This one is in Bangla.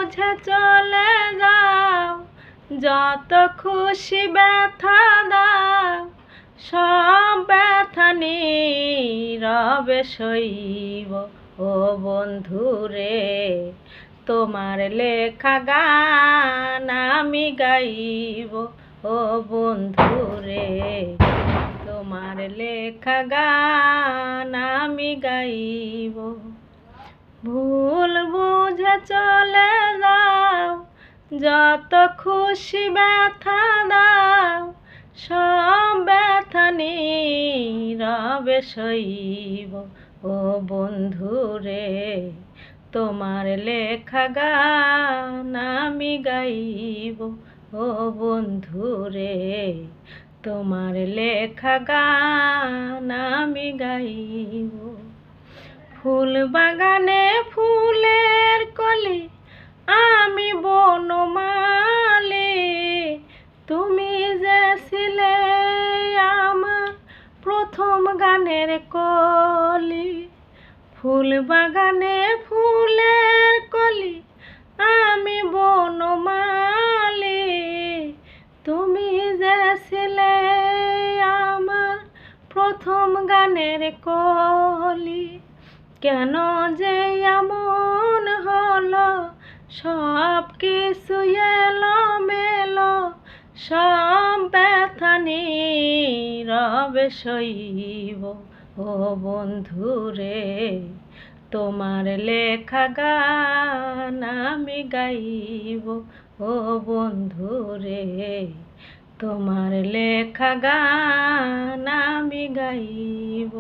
বুঝে চলে যাও, যত খুশি ব্যথা দাও, সব ব্যথা নীরবে সইব। ও বন্ধুরে, তোমার লেখা গান আমি গাইব। ও বন্ধুরে, তোমার লেখা গান আমি গাইব। ভুল বুঝে চলে যাও, যত খুশি ব্যথা দাও, সব ব্যথা নীরবে সইব। ও বন্ধুরে, তোমার লেখা গান আমি গাইব। ও বন্ধুরে, তোমার লেখা গান আমি গাইব। ফুল বাগানে ফুলের কলি, আমি বনমালী, তুমি যে ছিলে আমার প্রথম গানের কলি। ফুল বাগানে ফুলের কলি, আমি বনমালী, তুমি যে ছিলে আমার প্রথম গানের কলি। কেন যে এমন হলো, সব কিছু এলোমেলো, সব ব্যথা নীরবে সইব। ও বন্ধুরে, তোমার লেখা গান আমি গাইব। ও বন্ধুরে, তোমার লেখা গান আমি গাইব।